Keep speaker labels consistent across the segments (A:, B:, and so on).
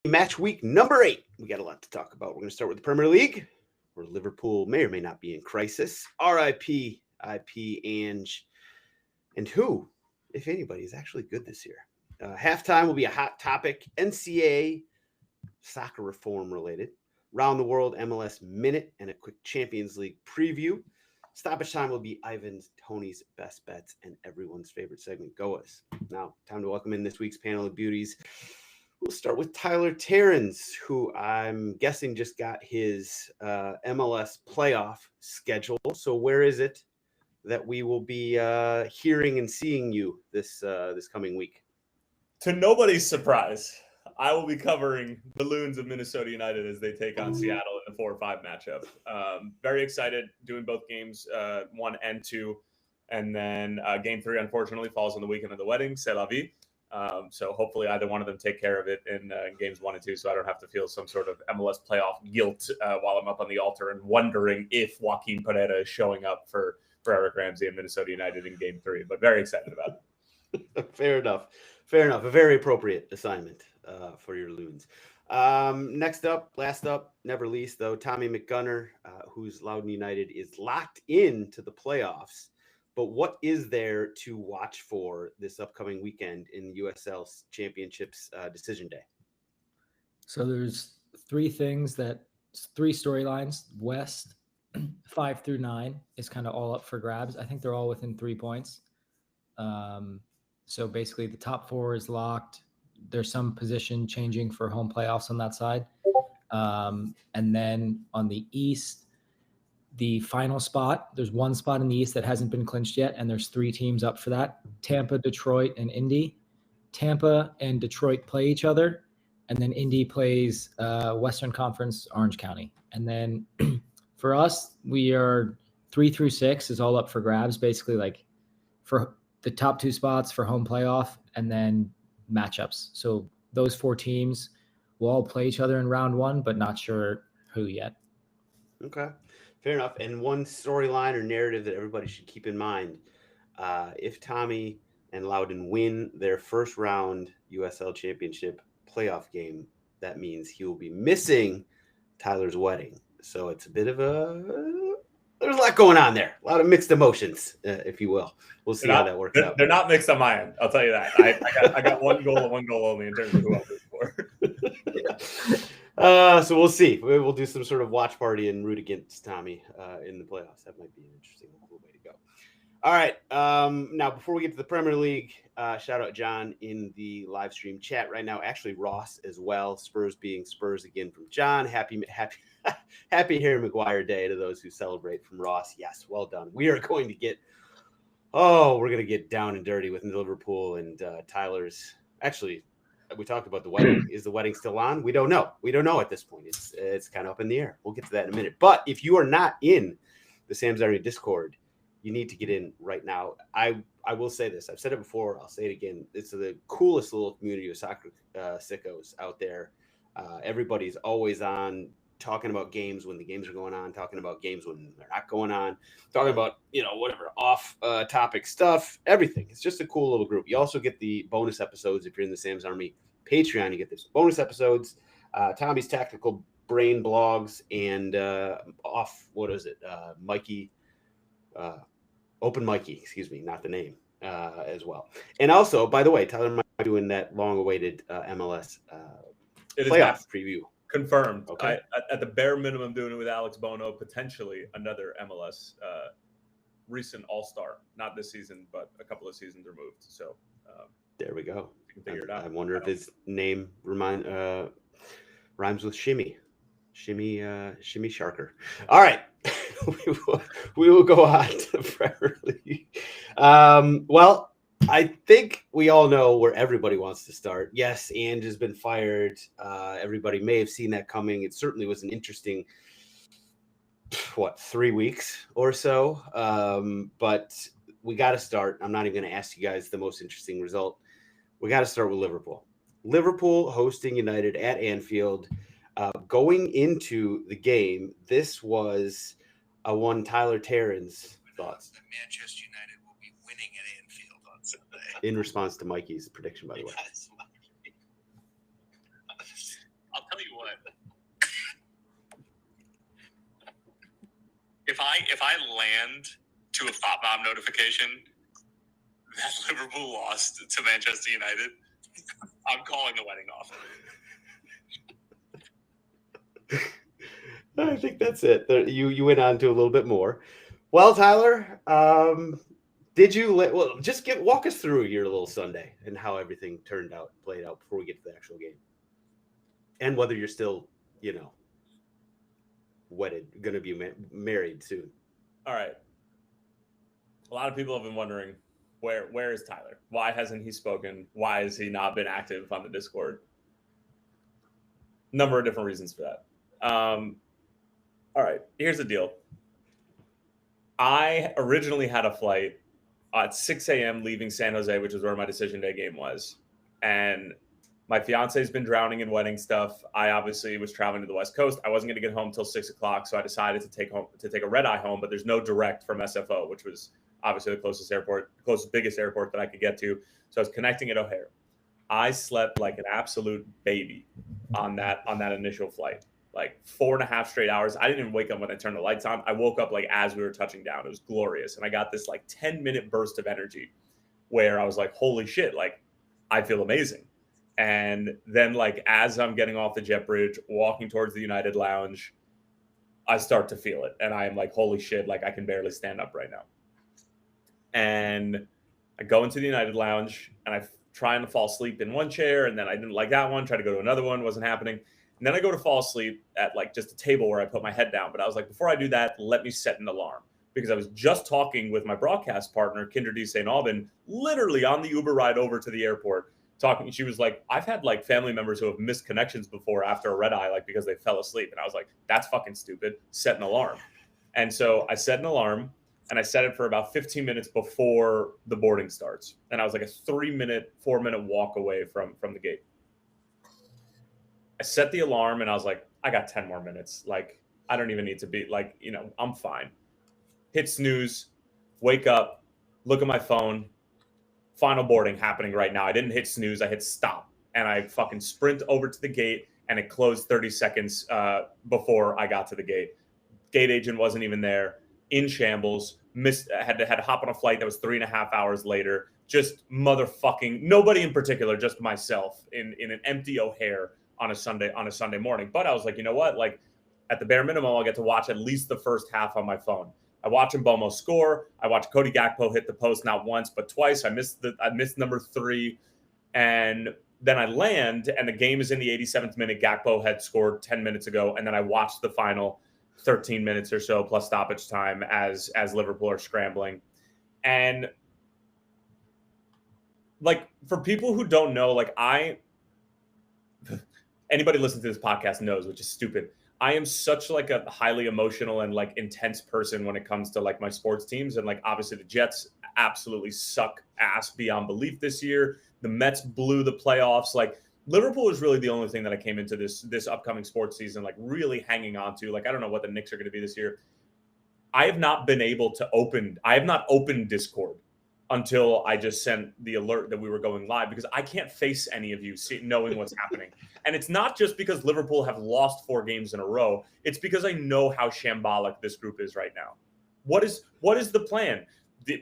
A: Match week number 8. We got a lot to talk about. We're going to start with the Premier League, where Liverpool may or may not be in crisis. RIP, IP, Ange, and who, if anybody, is actually good this year. Halftime will be a hot topic. NCAA soccer reform related. Round the World MLS Minute and a quick Champions League preview. Stoppage time will be Ivan's, Tony's best bets, and everyone's favorite segment, GOAWs. Now, time to welcome in this week's panel of beauties. We'll start with Tyler Terrans, who I'm guessing just got his MLS playoff schedule. So where is it that we will be hearing and seeing you this coming week?
B: To nobody's surprise, I will be covering the Loons of Minnesota United as they take on Seattle in the 4-5 matchup. Very excited doing both games, 1 and 2. And then game 3, unfortunately, falls on the weekend of the wedding. C'est la vie. So hopefully either one of them take care of it in games 1 and 2, so I don't have to feel some sort of MLS playoff guilt while I'm up on the altar and wondering if Joaquin Pereira is showing up for Eric Ramsey and Minnesota United in game 3. But very excited about
A: it. Fair enough. A very appropriate assignment for your Loons. Next up, last up, never least, though, Tommy McGunner, whose Loudoun United is locked into the playoffs. But what is there to watch for this upcoming weekend in the USL Championships decision day?
C: So there's 3 storylines. West 5 through 9 is kind of all up for grabs. I think they're all within 3 points. So basically the top 4 is locked. There's some position changing for home playoffs on that side. And then on the East, the final spot, there's 1 spot in the East that hasn't been clinched yet, and there's 3 teams up for that: Tampa, Detroit, and Indy. Tampa and Detroit play each other, and then Indy plays Western Conference Orange County. And then for us, we are 3 through 6 is all up for grabs, basically, like for the top 2 spots for home playoff and then matchups. So those 4 teams will all play each other in round 1, but not sure who yet.
A: Okay. Fair enough. And one storyline or narrative that everybody should keep in mind, if Tommy and Loudoun win their first round USL Championship playoff game, that means he will be missing Tyler's wedding. So it's a bit of there's a lot going on there. A lot of mixed emotions, if you will. We'll see how that works out.
B: They're not mixed on my end. I'll tell you that. I got 1 goal and 1 goal only in terms of who I'm rooting for.
A: So we'll see. We'll do some sort of watch party and root against Tommy in the playoffs. That might be an interesting way to go. All right. Now, before we get to the Premier League, shout out John in the live stream chat right now. Actually, Ross as well. Spurs being Spurs again from John. Happy Harry Maguire Day to those who celebrate from Ross. Yes, well done. We are going to get down and dirty with Liverpool and Tyler's. Actually, we talked about the wedding. Is the wedding still on? We don't know. We don't know at this point. It's kind of up in the air. We'll get to that in a minute. But if you are not in the Sam's Diary Discord, you need to get in right now. I will say this. I've said it before. I'll say it again. It's the coolest little community of soccer sickos out there. Everybody's always on, talking about games when the games are going on, talking about games when they're not going on, talking about, whatever, off topic stuff, everything. It's just a cool little group. You also get the bonus episodes if you're in the Sam's Army Patreon. You get this bonus episodes, Tommy's tactical brain blogs, and Mikey, Open Mikey, excuse me, not the name, as well. And also, by the way, Tyler might be doing that long-awaited MLS playoff preview.
B: Confirmed.
A: Okay.
B: At the bare minimum, doing it with Alex Bono, potentially another MLS recent All-Star. Not this season, but a couple of seasons removed. So
A: there we go.
B: You can figure it out.
A: I wonder if his name rhymes with Shimmy. Shimmy Sharker. All right. we will go on to the Premier League. Well, I think we all know where everybody wants to start. Yes, Ange has been fired. Everybody may have seen that coming. It certainly was an interesting, 3 weeks or so. But we got to start. I'm not even going to ask you guys the most interesting result. We got to start with Liverpool. Liverpool hosting United at Anfield. Going into the game, this was a one Tyler Terrans thoughts.
D: Manchester United will be winning at Anfield on Sunday.
A: In response to Mikey's prediction, by the way.
E: it. If I land to a thought bomb notification that Liverpool lost to Manchester United, I'm calling the wedding off.
A: I think that's it. You went on to a little bit more. Well, Tyler, did you just walk us through your little Sunday and how everything played out before we get to the actual game, and whether you're still, wedded, going to be married soon.
B: All right. A lot of people have been wondering, where is Tyler? Why hasn't he spoken? Why has he not been active on the Discord? Number of different reasons for that. All right, here's the deal. I originally had a flight at 6 a.m. leaving San Jose, which is where my decision day game was. And my fiance's been drowning in wedding stuff. I obviously was traveling to the West Coast. I wasn't going to get home till 6 o'clock, so I decided to take a red eye home. But there's no direct from SFO, which was obviously the biggest airport that I could get to. So I was connecting at O'Hare. I slept like an absolute baby on that initial flight, like 4.5 straight hours. I didn't even wake up when I turned the lights on. I woke up like as we were touching down. It was glorious. And I got this like 10-minute burst of energy where I was like, holy shit, like I feel amazing. And then like as I'm getting off the jet bridge, walking towards the United Lounge, I start to feel it. And I am like, holy shit, like I can barely stand up right now. And I go into the United Lounge and I trying to fall asleep in one chair, and then I didn't like that one, tried to go to another one, wasn't happening. And then I go to fall asleep at like just a table where I put my head down. But I was like, before I do that, let me set an alarm, because I was just talking with my broadcast partner, Kinder D. St. Alban, literally on the Uber ride over to the airport talking. She was like, I've had like family members who have missed connections before after a red eye, like because they fell asleep. And I was like, that's fucking stupid. Set an alarm. And so I set an alarm. And I set it for about 15 minutes before the boarding starts. And I was like a 4-minute walk away from the gate. I set the alarm and I was like, I got 10 more minutes. Like, I don't even need to be like, I'm fine. Hit snooze, wake up, look at my phone. Final boarding happening right now. I didn't hit snooze. I hit stop. And I fucking sprint over to the gate, and it closed 30 seconds before I got to the gate. Gate agent wasn't even there. In shambles. Had to hop on a flight that was 3.5 hours later. Just motherfucking nobody in particular, just myself in an empty O'Hare on a Sunday morning. But I was like, you know what? Like at the bare minimum, I'll get to watch at least the first half on my phone. I watch Mbomo score. I watch Cody Gakpo hit the post not once but twice. I missed number 3, and then I land, and the game is in the 87th minute. Gakpo had scored 10 minutes ago, and then I watched the final 13 minutes or so plus stoppage time as Liverpool are scrambling. And like, for people who don't know, like anybody listening to this podcast knows, which is stupid, I am such like a highly emotional and like intense person when it comes to like my sports teams. And like, obviously the Jets absolutely suck ass beyond belief this year. The Mets blew the playoffs. Like, Liverpool is really the only thing that I came into this upcoming sports season like really hanging on to. Like, I don't know what the Knicks are going to be this year. I have not opened Discord until I just sent the alert that we were going live, because I can't face any of you knowing what's happening. And it's not just because Liverpool have lost 4 games in a row. It's because I know how shambolic this group is right now. What is the plan?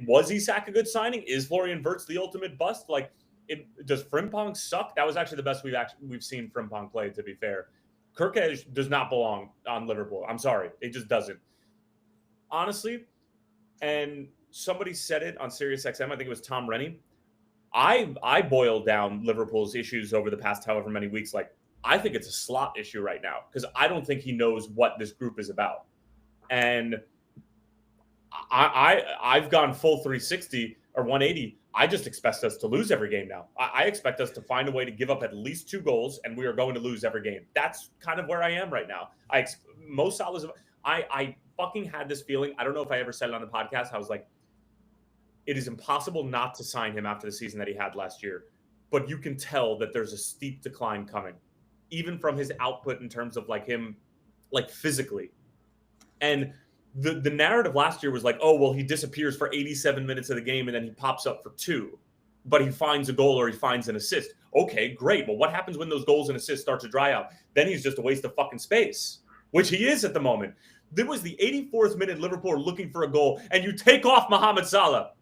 B: Was Isak a good signing? Is Florian Wirtz the ultimate bust? Like, does Frimpong suck? That was actually the best we've seen Frimpong play, to be fair. Kirkej does not belong on Liverpool. I'm sorry. It just doesn't. Honestly, and somebody said it on SiriusXM, I think it was Tom Rennie. I boiled down Liverpool's issues over the past however many weeks. Like, I think it's a slot issue right now, because I don't think he knows what this group is about. And I've gone full 360 or 180. I just expect us to lose every game now. I expect us to find a way to give up at least 2 goals, and we are going to lose every game. That's kind of where I am right now. Mo Salah's. I fucking had this feeling. I don't know if I ever said it on the podcast. I was like, it is impossible not to sign him after the season that he had last year. But you can tell that there's a steep decline coming, even from his output in terms of like him, like physically. And the narrative last year was like, oh, well, he disappears for 87 minutes of the game and then he pops up for 2, but he finds a goal or he finds an assist. Okay, great. Well, what happens when those goals and assists start to dry out? Then he's just a waste of fucking space, which he is at the moment. There was the 84th minute, Liverpool are looking for a goal, and you take off Mohamed Salah.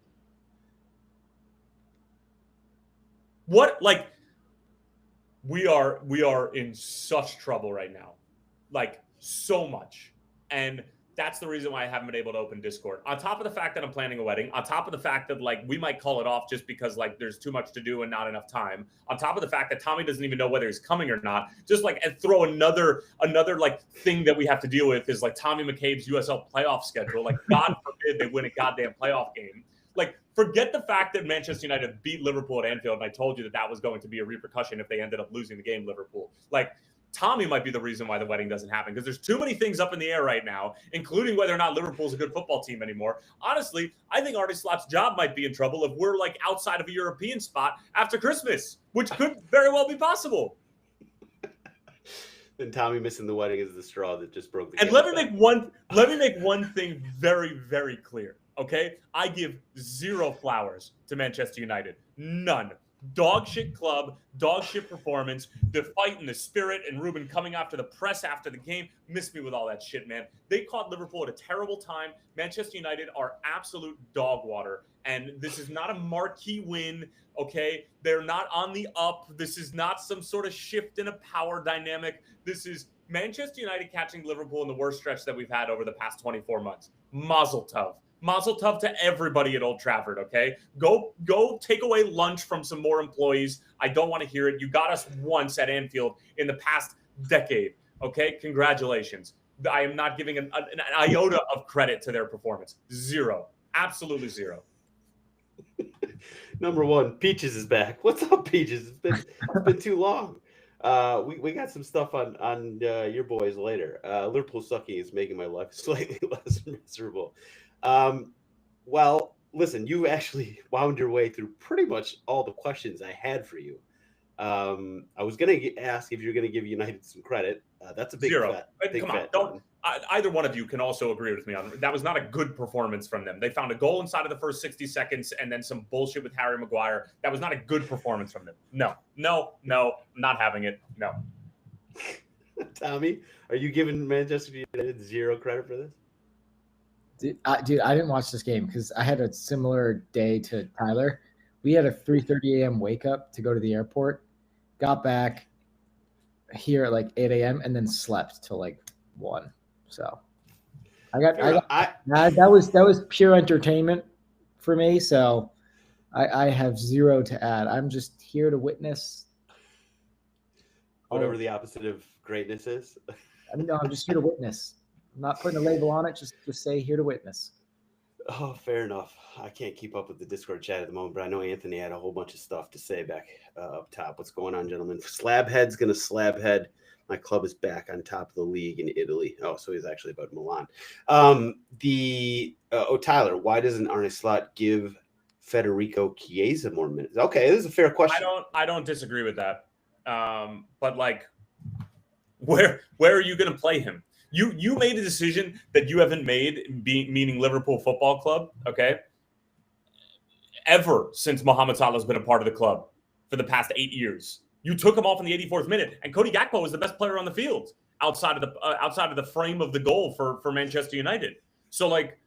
B: What, like, we are in such trouble right now, like so much, and that's the reason why I haven't been able to open Discord. On top of the fact that I'm planning a wedding, on top of the fact that like we might call it off just because like there's too much to do and not enough time, on top of the fact that Tommy doesn't even know whether he's coming or not, just like and throw another like thing that we have to deal with is like Tommy McCabe's USL playoff schedule. Like God forbid they win a goddamn playoff game. Like forget the fact that Manchester United beat Liverpool at Anfield, and I told you that was going to be a repercussion if they ended up losing the game, Liverpool. Like Tommy might be the reason why the wedding doesn't happen because there's too many things up in the air right now, including whether or not Liverpool's a good football team anymore. Honestly, I think Arne Slot's job might be in trouble if we're like outside of a European spot after Christmas, which could very well be possible.
A: Then Tommy missing the wedding is the straw that just broke the
B: And let me make one thing very, very clear. Okay, I give zero flowers to Manchester United. None. Dog shit club, dog shit performance, the fight and the spirit, and Ruben coming after the press after the game. Miss me with all that shit, man. They caught Liverpool at a terrible time. Manchester United are absolute dog water, and this is not a marquee win, okay? They're not on the up. This is not some sort of shift in a power dynamic. This is Manchester United catching Liverpool in the worst stretch that we've had over the past 24 months. Mazel tov. Mazel tov to everybody at Old Trafford, okay? Go take away lunch from some more employees. I don't want to hear it. You got us once at Anfield in the past decade, okay? Congratulations. I am not giving an iota of credit to their performance. Zero. Absolutely zero.
A: Number one, Peaches is back. What's up, Peaches? It's been too long. We got some stuff on your boys later. Liverpool sucking is making my life slightly less miserable. Well, listen, you actually wound your way through pretty much all the questions I had for you. I was going to ask if you're going to give United some credit. That's a big
B: zero.
A: Big
B: Come on, don't. Either one of you can also agree with me on that. Was not a good performance from them. They found a goal inside of the first 60 seconds and then some bullshit with Harry Maguire. That was not a good performance from them. No, not having it. No.
A: Tommy, are you giving Manchester United zero credit for this?
C: Dude, I didn't watch this game because I had a similar day to Tyler. We had a 3:30 a.m. wake up to go to the airport, got back here at like 8 a.m. and then slept till like 1. So that was pure entertainment for me. So I have zero to add. I'm just here to witness
A: whatever the opposite of greatness is.
C: I'm just here to witness. I'm not putting a label on it. Just say here to witness.
A: Oh, fair enough. I can't keep up with the Discord chat at the moment, but I know Anthony had a whole bunch of stuff to say back up top. What's going on, gentlemen? Slabhead's going to slabhead. My club is back on top of the league in Italy. Oh, so he's actually about Milan. Tyler, why doesn't Arne Slot give Federico Chiesa more minutes? Okay, this is a fair question.
B: I don't disagree with that. But like, where are you going to play him? You made a decision that you haven't made, meaning Liverpool Football Club, okay, ever since Mohamed Salah's been a part of the club for the past 8 years. You took him off in the 84th minute, and Cody Gakpo was the best player on the field outside of the frame of the goal for Manchester United. So, like,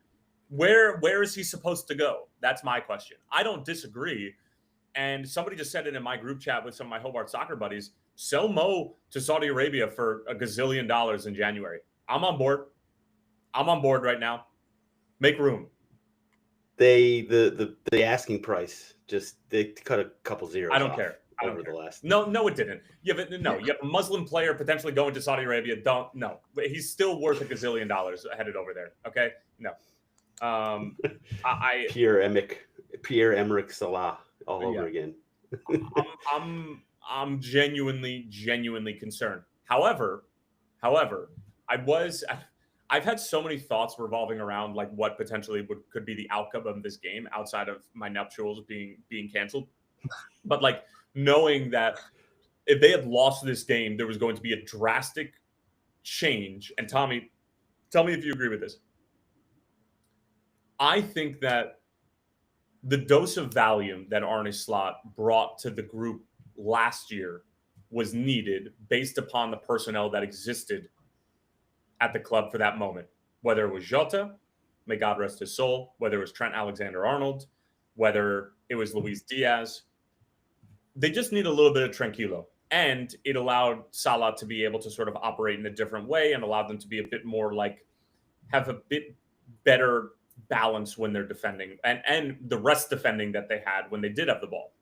B: where is he supposed to go? That's my question. I don't disagree. And somebody just said it in my group chat with some of my Hobart soccer buddies. Sell Mo to Saudi Arabia for $1 gazillion in January. I'm on board. I'm on board right now. Make room.
A: The asking price they cut a couple zeros.
B: I don't care.
A: Over the last.
B: No, it didn't. You have a Muslim player potentially going to Saudi Arabia. He's still worth $1 gazillion headed over there. Okay, no. Pierre-Emerick
A: Salah all over again.
B: I'm genuinely concerned. However, I've had so many thoughts revolving around like what potentially could be the outcome of this game outside of my nuptials being canceled. But like knowing that if they had lost this game, there was going to be a drastic change. And Tommy, tell me if you agree with this. I think that the dose of Valium that Arne Slot brought to the group last year was needed based upon the personnel that existed at the club for that moment. Whether it was Jota, may God rest his soul, whether it was Trent Alexander-Arnold, whether it was Luis Diaz. They just need a little bit of tranquilo. And it allowed Salah to be able to sort of operate in a different way and allowed them to be a bit more like, have a bit better balance when they're defending and the rest defending that they had when they did have the ball.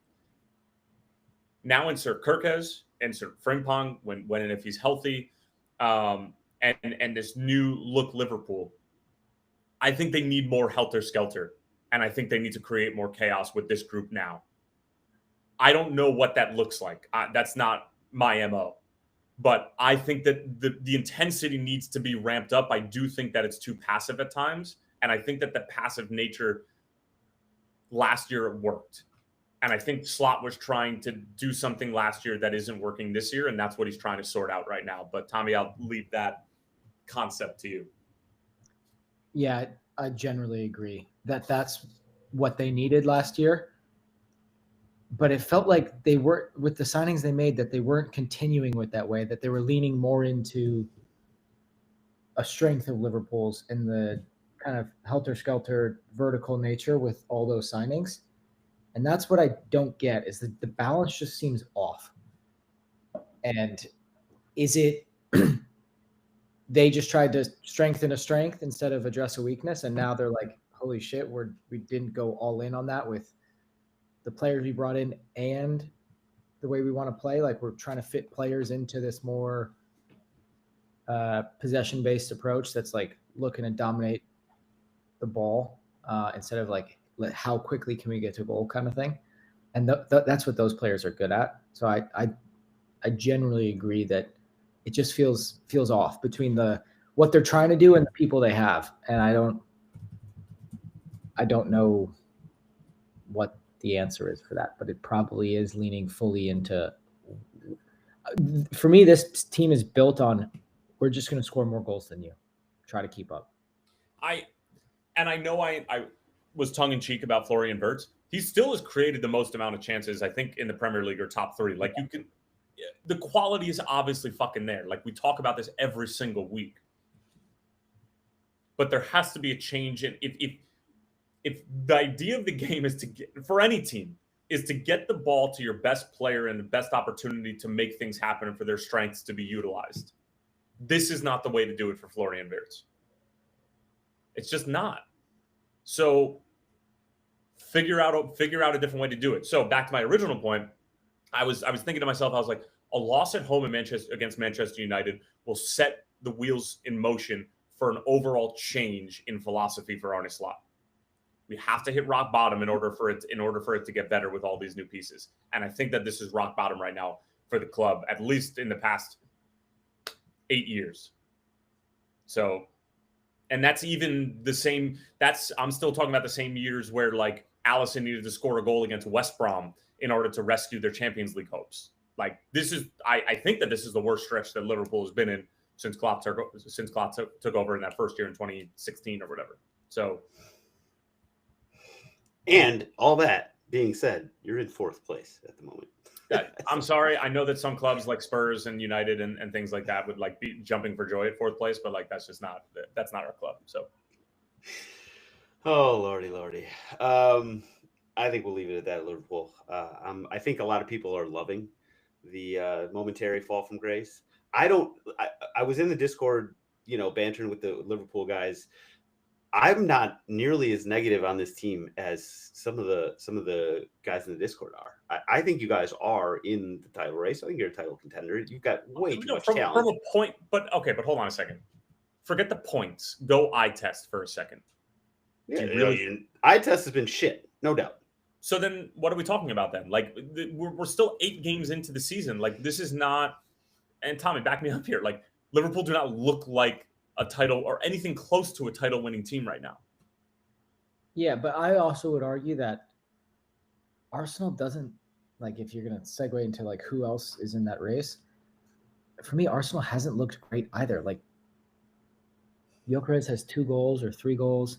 B: Now insert Kirkes, insert Frimpong when and if he's healthy, and this new look Liverpool. I think they need more helter-skelter, and I think they need to create more chaos with this group now. I don't know what that looks like. That's not my MO. But I think that the intensity needs to be ramped up. I do think that it's too passive at times, and I think that the passive nature last year worked. And I think Slot was trying to do something last year that isn't working this year, and that's what he's trying to sort out right now. But Tommy, I'll leave that concept to you.
C: Yeah, I generally agree that that's what they needed last year. But it felt like they were, with the signings they made, that they weren't continuing with that way, that they were leaning more into a strength of Liverpool's in the kind of helter-skelter vertical nature with all those signings. And that's what I don't get, is that the balance just seems off. And is it they just tried to strengthen a strength instead of address a weakness, and now they're like, holy shit, we didn't go all in on that with the players we brought in and the way we want to play. Like, we're trying to fit players into this more possession-based approach that's like looking to dominate the ball instead of like how quickly can we get to a goal kind of thing. And that's what those players are good at. So I generally agree that it just feels off between what they're trying to do and the people they have. And I don't know what the answer is for that, but it probably is leaning fully into, for me, this team is built on, we're just going to score more goals than you. Try to keep up. I
B: know I was tongue-in-cheek about Florian Wirtz. He still has created the most amount of chances, I think, in the Premier League or top three. Like, the quality is obviously fucking there. Like, we talk about this every single week. But there has to be a change in if the idea of the game is to get, for any team, is to get the ball to your best player and the best opportunity to make things happen and for their strengths to be utilized. This is not the way to do it for Florian Wirtz. It's just not. So figure out a different way to do it. So back to my original point, I was thinking to myself, I was like, a loss at home against Manchester United will set the wheels in motion for an overall change in philosophy for Arne Slot. We have to hit rock bottom in order for it to get better with all these new pieces. And I think that this is rock bottom right now for the club, at least in the past 8 years. So, and that's even the same. I'm still talking about the same years where like Alisson needed to score a goal against West Brom in order to rescue their Champions League hopes. Like, this is, I think that this is the worst stretch that Liverpool has been in since Klopp took over in that first year in 2016 or whatever. So.
A: And all that being said, you're in fourth place at the moment.
B: I'm sorry. I know that some clubs like Spurs and United and things like that would like be jumping for joy at fourth place, but like that's not our club. So.
A: Oh, Lordy. I think we'll leave it at that, Liverpool. I think a lot of people are loving the momentary fall from grace. I was in the Discord, bantering with the Liverpool guys. I'm not nearly as negative on this team as some of the guys in the Discord are. I think you guys are in the title race. I think you're a title contender. You've got way too much talent.
B: From a point, but hold on a second. Forget the points. Go eye test for a second.
A: Yeah, eye test has been shit, no doubt.
B: So then, what are we talking about then? Like, we're still 8 games into the season. Like, this is not. And Tommy, back me up here. Like, Liverpool do not look like a title or anything close to a title winning team right now.
C: Yeah, but I also would argue that Arsenal doesn't, like, if you're going to segue into like who else is in that race, for me, Arsenal hasn't looked great either. Like, Gyökeres has 2 goals or 3 goals.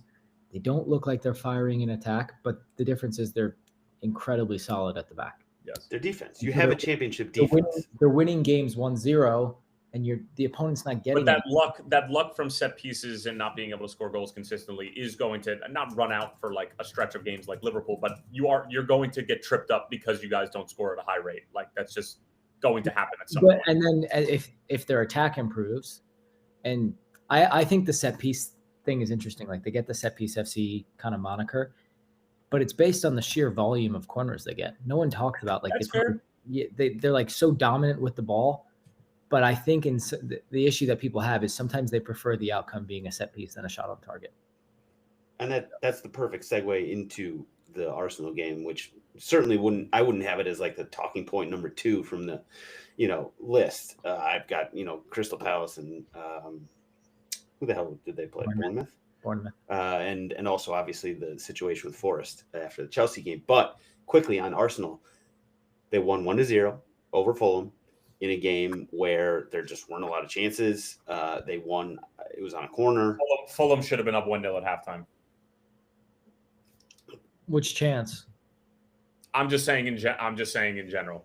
C: They don't look like they're firing in attack, but the difference is they're incredibly solid at the back.
B: Yes.
A: Their defense. You have a championship
C: They're
A: defense.
C: winning games 1-0, and the opponent's not getting
B: But that luck from set pieces and not being able to score goals consistently is going to not run out for like a stretch of games like Liverpool, but you're going to get tripped up because you guys don't score at a high rate. Like that's just going to happen at some point.
C: And then if their attack improves, and I think the set piece thing is interesting. Like they get the set piece FC kind of moniker, but it's based on the sheer volume of corners they get. No one talks about like they're like so dominant with the ball. But I think the issue that people have is sometimes they prefer the outcome being a set piece than a shot on target.
A: And that's the perfect segue into the Arsenal game, which certainly I wouldn't have it as like the talking point number 2 from the, list. I've got, Crystal Palace and who the hell did they play? Bournemouth. And also obviously the situation with Forest after the Chelsea game. But quickly on Arsenal, they won 1-0 over Fulham in a game where there just weren't a lot of chances. They won. It was on a corner.
B: Fulham should have been up 1-0 at halftime.
C: Which chance?
B: I'm just saying in general.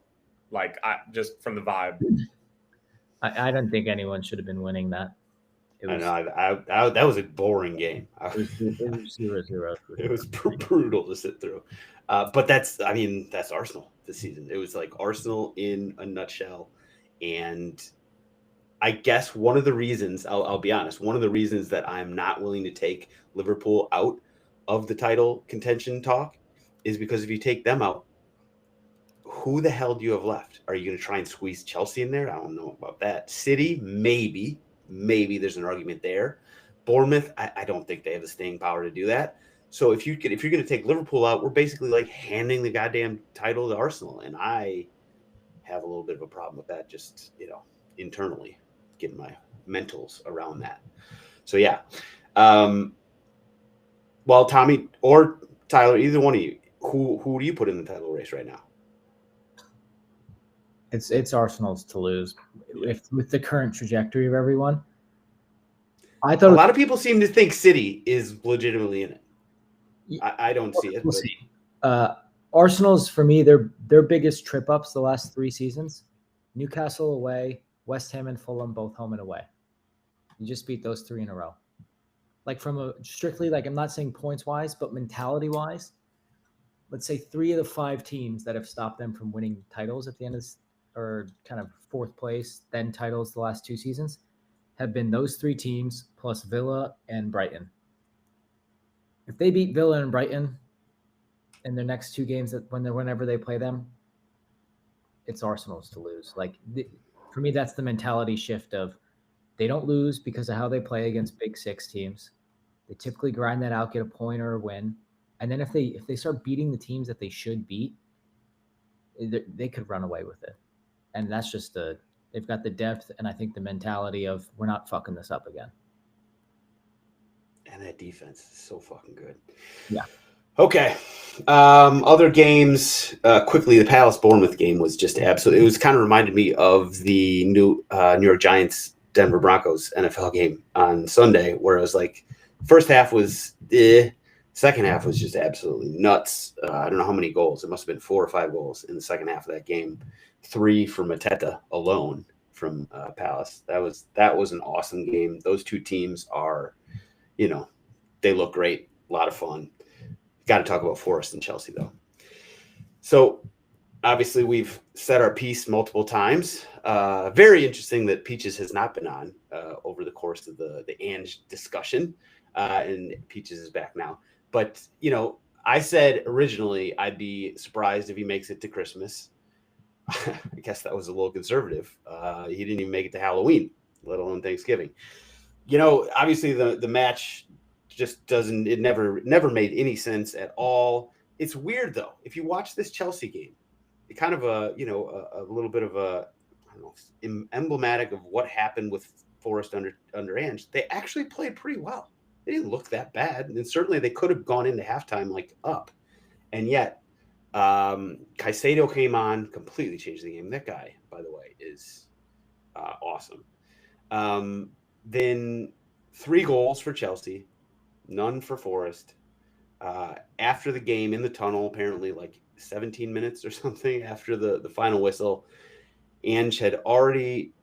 B: Like just from the vibe.
C: I don't think anyone should have been winning that.
A: I know. That was a boring game.
C: It was 0-0.
A: It was brutal to sit through. But that's Arsenal this season. It was like Arsenal in a nutshell. And I guess one of the reasons, I'll be honest, one of the reasons that I'm not willing to take Liverpool out of the title contention talk is because if you take them out, who the hell do you have left? Are you going to try and squeeze Chelsea in there? I don't know about that. City, maybe there's an argument there. Bournemouth, I don't think they have the staying power to do that. So if you're going to take Liverpool out, we're basically like handing the goddamn title to Arsenal, and I have a little bit of a problem with that, just internally, getting my mentals around that. So yeah, well, Tommy or Tyler, either one of you, who do you put in the title race right now?
C: It's Arsenal's to lose with the current trajectory of everyone. I thought
A: a lot of people seem to think City is legitimately in it. I don't see it.
C: We'll see. Arsenal's, for me, their biggest trip ups the last 3 seasons: Newcastle away, West Ham and Fulham both home and away. You just beat those 3 in a row. Like from a strictly, like I'm not saying points wise, but mentality wise, let's say 3 of the 5 teams that have stopped them from winning titles at the end of or kind of 4th place, then titles the last 2 seasons, have been those 3 teams plus Villa and Brighton. If they beat Villa and Brighton in their next 2 games, whenever they play them, it's Arsenal's to lose. Like for me, that's the mentality shift of they don't lose because of how they play against big 6 teams. They typically grind that out, get a point or a win, and then if they start beating the teams that they should beat, they could run away with it. And that's just they've got the depth, and I think the mentality of we're not fucking this up again.
A: And that defense is so fucking good.
C: Yeah.
A: Okay. Other games, quickly, the Palace-Bournemouth game was just absolutely – it was kind of reminded me of the New York Giants-Denver Broncos NFL game on Sunday, where it was like first half was second half was just absolutely nuts. I don't know how many goals. It must have been 4 or 5 goals in the second half of that game. 3 for Mateta alone from Palace. That was an awesome game. Those 2 teams are, they look great. A lot of fun. Got to talk about Forest and Chelsea, though. So, obviously, we've said our piece multiple times. Very interesting that Peaches has not been on over the course of the Ange discussion, and Peaches is back now. But, I said originally I'd be surprised if he makes it to Christmas. I guess that was a little conservative. He didn't even make it to Halloween, let alone Thanksgiving. Obviously, the match just doesn't, it never made any sense at all. It's weird though. If you watch this Chelsea game, it kind of a little bit of a, I don't know, emblematic of what happened with Forest under Ange. They actually played pretty well. They didn't look that bad. And certainly they could have gone into halftime like up. And yet Caicedo came on, completely changed the game. That guy, by the way, is awesome. Then 3 goals for Chelsea, none for Forest. after the game in the tunnel, apparently like 17 minutes or something after the final whistle, Ange had already,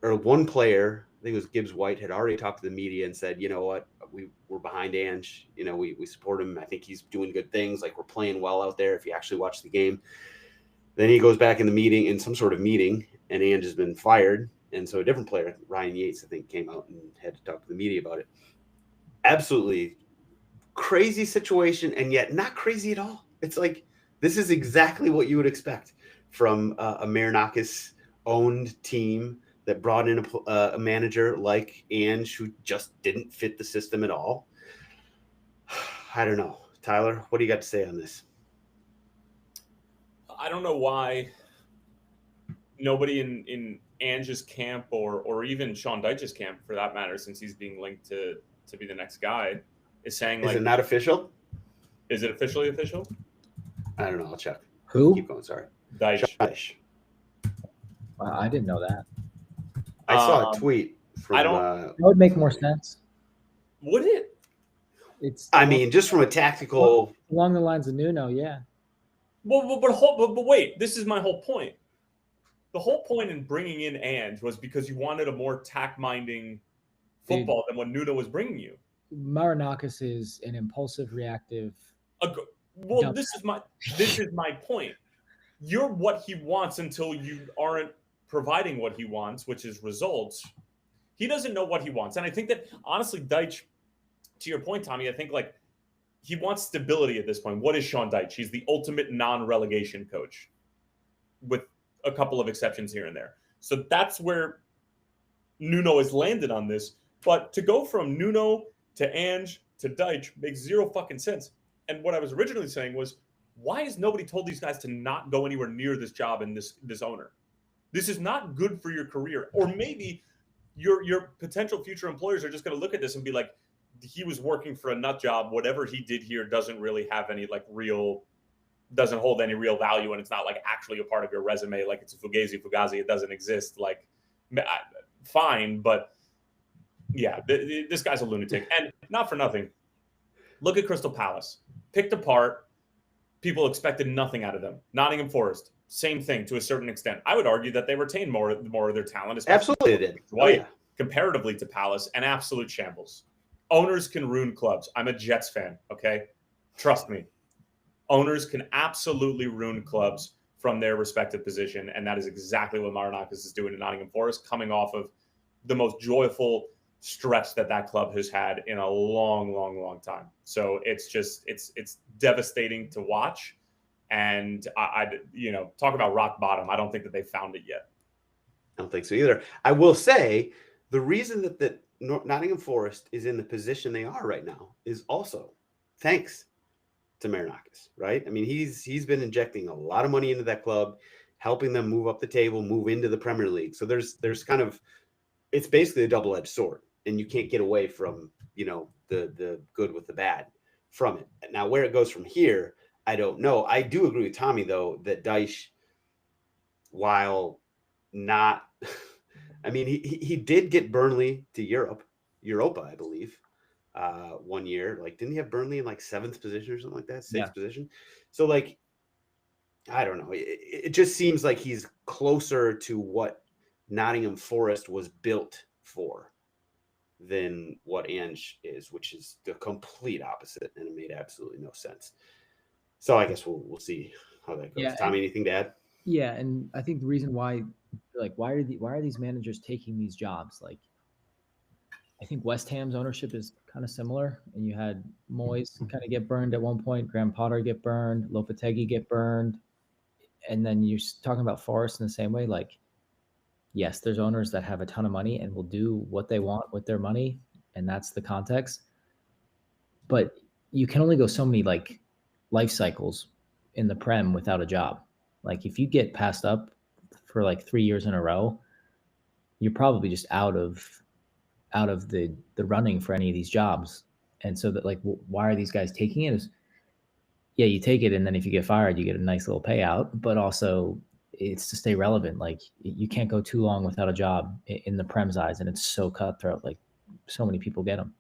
A: or one player, I think it was Gibbs White, had already talked to the media and said, you know what, we're behind Ange. You know, we support him. I think he's doing good things. Like, we're playing well out there if you actually watch the game. Then he goes back in the meeting, in some sort of meeting, and Ange has been fired. And so a different player, Ryan Yates, I think, came out and had to talk to the media about it. Absolutely crazy situation, and yet not crazy at all. It's like, this is exactly what you would expect from a Marinakis-owned team that brought in a manager like Ange, who just didn't fit the system at all. I don't know. Tyler, what do you got to say on this?
B: I don't know why nobody in Ange's camp or even Sean Dyche's camp, for that matter, since he's being linked to be the next guy, is saying, like,
A: is it not official?
B: Is it officially official?
A: I don't know. I'll check.
C: Who?
A: Keep going. Sorry.
B: Dyche.
C: I didn't know that.
A: I saw a tweet from.
C: That would make more sense.
B: Would it?
C: It's.
A: I mean, just from a tactical.
C: Along the lines of Nuno, yeah.
B: Well, but wait. This is my whole point. The whole point in bringing in Ange was because you wanted a more tack-minding football than what Nuno was bringing you.
C: Marinakis is an impulsive, reactive.
B: Well, this is my point. You're what he wants until you aren't providing what he wants, which is results. He doesn't know what he wants. And I think that, honestly, Dyche, to your point, Tommy, I think, like, he wants stability at this point. What is Sean Dyche? He's the ultimate non-relegation coach, with a couple of exceptions here and there. So that's where Nuno has landed on this. But to go from Nuno to Ange to Dyche makes zero fucking sense. And what I was originally saying was, why has nobody told these guys to not go anywhere near this job and this owner? This is not good for your career. Or maybe your potential future employers are just going to look at this and be like, he was working for a nut job. Whatever he did here doesn't really have any doesn't hold any real value, and it's not like actually a part of your resume. Like, it's a fugazi. It doesn't exist. Like, fine, but yeah, this guy's a lunatic. And not for nothing, look at Crystal Palace. Picked apart. People expected nothing out of them. Nottingham Forest, same thing to a certain extent. I would argue that they retained more of their talent.
A: Absolutely did.
B: White, comparatively to Palace, an absolute shambles. Owners can ruin clubs. I'm a Jets fan, okay? Trust me. Owners can absolutely ruin clubs from their respective position, and that is exactly what Marinakis is doing in Nottingham Forest, coming off of the most joyful stretch that club has had in a long time. So it's devastating to watch. And I talk about rock bottom. I don't think that they found it yet.
A: I don't think so either. I will say the reason that Nottingham Forest is in the position they are right now is also thanks to Marinakis, right? I mean, he's been injecting a lot of money into that club, helping them move up the table, move into the Premier League. So there's kind of, it's basically a double-edged sword, and you can't get away from, the good with the bad from it. Now, where it goes from here, I don't know. I do agree with Tommy, though, that Dyche, while not, I mean, he did get Burnley to Europa, I believe, 1 year. Like, didn't he have Burnley in like 7th position or something like that? 6th position. So, like, I don't know. It just seems like he's closer to what Nottingham Forest was built for than what Ange is, which is the complete opposite, and it made absolutely no sense. So I guess we'll see how that goes. Yeah, Tommy, anything to add?
C: Yeah, and I think the reason why are these managers taking these jobs? Like, I think West Ham's ownership is kind of similar, and you had Moyes kind of get burned at one point, Graham Potter get burned, Lopetegui get burned, and then you're talking about Forest in the same way. Like, yes, there's owners that have a ton of money and will do what they want with their money, and that's the context. But you can only go so many like life cycles in the Prem without a job. Like, if you get passed up for like 3 years in a row, you're probably just out of the running for any of these jobs. And so that, like, why are these guys taking it? Yeah, you take it, and then if you get fired, you get a nice little payout, but also it's to stay relevant. Like, you can't go too long without a job in the Prem's eyes, and it's so cutthroat. Like, so many people get them.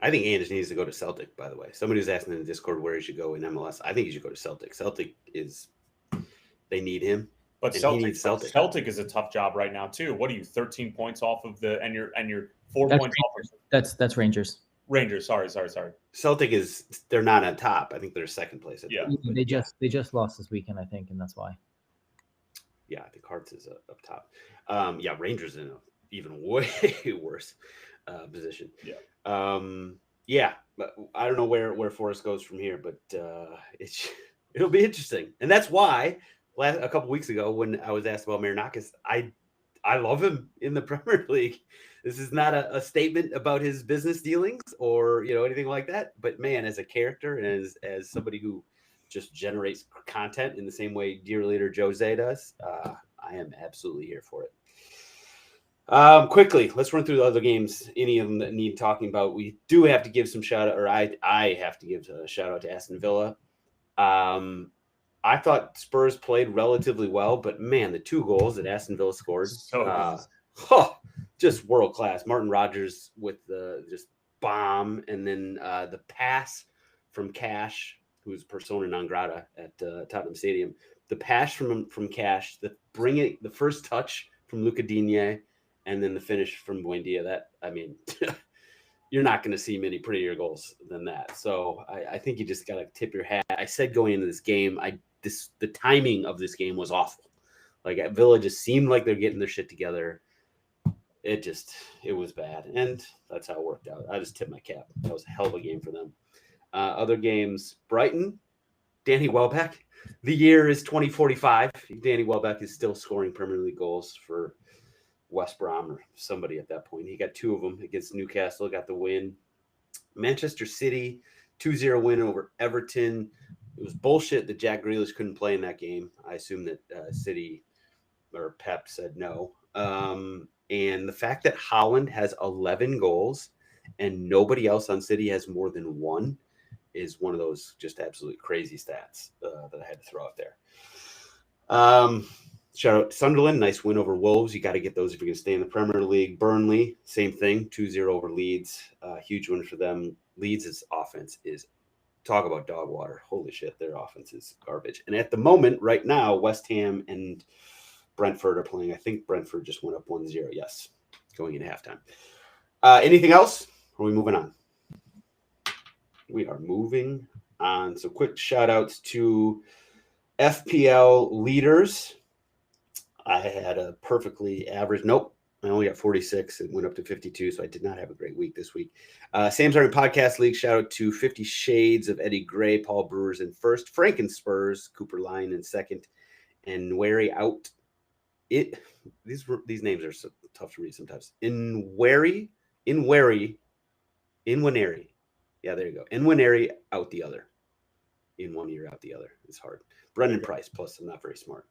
A: I think Ange needs to go to Celtic, by the way. Somebody was asking in the Discord where he should go in MLS. I think he should go to Celtic. Celtic is, they need him.
B: But
A: And he needs Celtic.
B: Celtic is a tough job right now too. What are you, 13 points off of and you're 4
C: That's
B: points off of
C: That's Rangers.
B: Rangers. Sorry.
A: Celtic they're not on top. I think they're second place.
B: Yeah.
C: They just lost this weekend, I think, and that's why.
A: Yeah, I think Hearts is up top. Rangers in an even way worse position.
B: Yeah.
A: But I don't know where Forest goes from here, but it'll be interesting. And that's why a couple weeks ago when I was asked about Marinakis, I love him in the Premier League. This is not a statement about his business dealings or anything like that. But man, as a character and as somebody who just generates content in the same way dear leader Jose does, I am absolutely here for it. Quickly, let's run through the other games. Any of them that need talking about. We do have to give some shout out, or I have to give a shout out to Aston Villa. I thought Spurs played relatively well, but man, the 2 goals that Aston Villa scored, just world class. Martin Rogers with the just bomb, and then the pass from Cash, who's persona non grata at Tottenham Stadium. The pass from Cash, the first touch from Luca Digne, and then the finish from Buendia. You're not going to see many prettier goals than that. So I think you just got to tip your hat. I said going into this game, the timing of this game was awful. Like Villa just seemed like they're getting their shit together. It was bad, and that's how it worked out. I just tipped my cap. That was a hell of a game for them. Other games, Brighton, Danny Welbeck. The year is 2045. Danny Welbeck is still scoring Premier League goals for West Brom or somebody at that point. He got 2 of them against Newcastle, got the win. Manchester City, 2-0 win over Everton. It was bullshit that Jack Grealish couldn't play in that game. I assume that City or Pep said no. And the fact that Haaland has 11 goals and nobody else on City has more than 1 is one of those just absolutely crazy stats that I had to throw out there. Shout out to Sunderland. Nice win over Wolves. You got to get those if you're going to stay in the Premier League. Burnley, same thing. 2-0 over Leeds. Huge win for them. Leeds' offense is, talk about dog water. Holy shit, their offense is garbage. And at the moment, right now, West Ham and Brentford are playing. I think Brentford just went up 1-0. Yes, going into halftime. Anything else? Or are we moving on? We are moving on. So quick shout outs to FPL leaders. I had a perfectly average. Nope. I only got 46. It went up to 52, so I did not have a great week this week. Sam's Army Podcast League. Shout out to 50 Shades of Eddie Gray, Paul Brewers in first, Franken Spurs, Cooper Line in second, and Nweri out. These names are so tough to read sometimes. Nweri. Yeah, there you go. Nweri out the other. In 1 year out the other. It's hard. Brendan Price, plus I'm not very smart.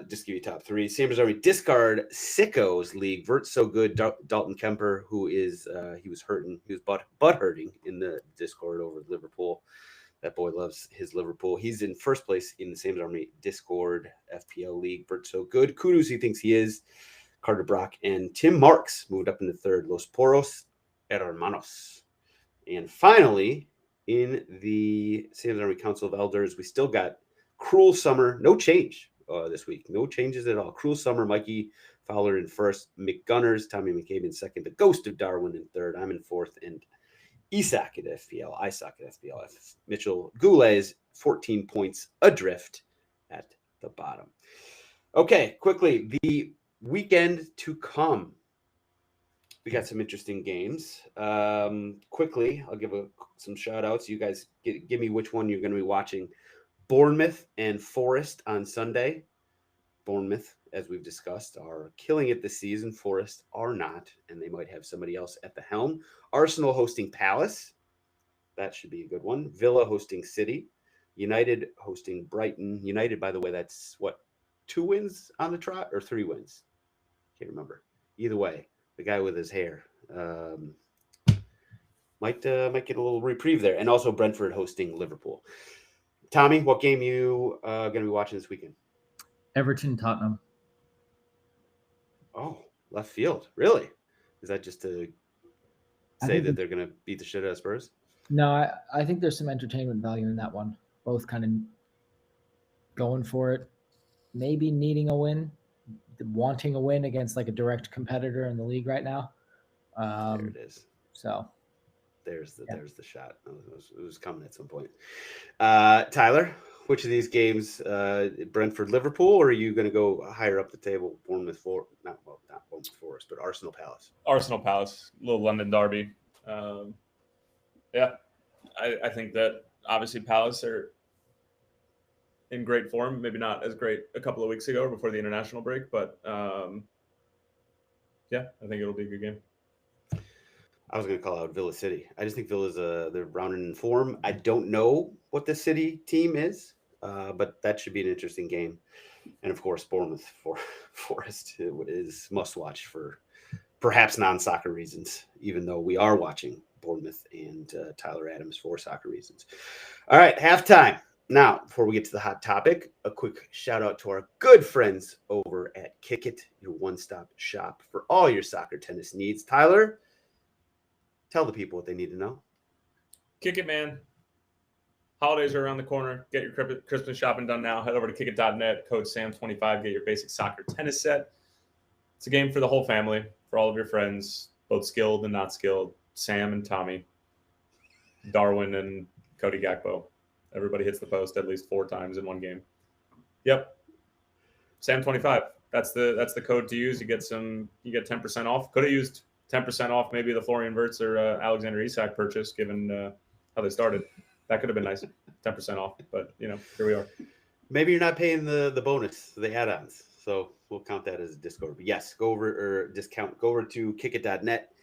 A: Just give you top 3. Sam's Army Discard Sickos League. Vert So Good, Dalton Kemper, who is he was hurting. He was butt hurting in the Discord over Liverpool. That boy loves his Liverpool. He's in first place in the Sam's Army Discord FPL League. Vert So Good. Kudos he thinks he is. Carter Brock and Tim Marks moved up into third. Los Poros Hermanos. And finally, in the Sam's Army Council of Elders, we still got Cruel Summer. No change this week. No changes at all. Cruel Summer, Mikey Fowler in first. McGunners, Tommy McCabe in second. The Ghost of Darwin in third. I'm in fourth. And Isaac at FPL. Mitchell Goulet is 14 points adrift at the bottom. Okay, quickly. The weekend to come. We got some interesting games. Quickly, I'll give some shout outs. You guys give me which one you're going to be watching. Bournemouth and Forest on Sunday. Bournemouth, as we've discussed, are killing it this season. Forest are not, and they might have somebody else at the helm. Arsenal hosting Palace. That should be a good one. Villa hosting City. United hosting Brighton. United, by the way, that's what, 2 wins on the trot or 3 wins? Can't remember. Either way. The guy with his hair might get a little reprieve there. And also Brentford hosting Liverpool. Tommy, what game you going to be watching this weekend?
C: Everton, Tottenham.
A: Oh, left field. Really? Is that just a say that they're going to beat the shit out of Spurs?
C: No, I think there's some entertainment value in that one. Both kind of going for it, maybe needing a win, wanting a win against like a direct competitor in the league right now.
A: There it is.
C: So
A: there's the shot. It was coming at some point. Tyler, which of these games, Brentford, Liverpool, or are you going to go higher up the table? Bournemouth, not Bournemouth Forest, but Arsenal Palace.
B: Arsenal Palace, little London derby. Yeah, I think that obviously Palace are in great form. Maybe not as great a couple of weeks ago before the international break, but yeah, I think it'll be a good game.
A: I was going to call out Villa City. I just think Villa's they're rounded in form. I don't know what the City team is, but that should be an interesting game. And of course, Bournemouth Forest is must watch for perhaps non-soccer reasons, even though we are watching Bournemouth and Tyler Adams for soccer reasons. All right, halftime. Now, before we get to the hot topic, a quick shout out to our good friends over at Kick It, your one-stop shop for all your soccer tennis needs. Tyler, tell the people what they need to know.
B: Kick It, man. Holidays are around the corner. Get your Christmas shopping done now. Head over to kickit.net, code SAM25, get your basic soccer tennis set. It's a game for the whole family, for all of your friends, both skilled and not skilled. Sam and Tommy, Darwin and Cody Gakpo. Everybody hits the post at least 4 times in one game. Yep. Sam25. That's the code to use. You get 10% off. Could have used 10% off maybe the Florian Wirtz or Alexander Isak purchase, given how they started. That could have been nice, 10% off. But here we are.
A: Maybe you're not paying the bonus, the add-ons, so we'll count that as a discount. But yes, go over to kickit.net.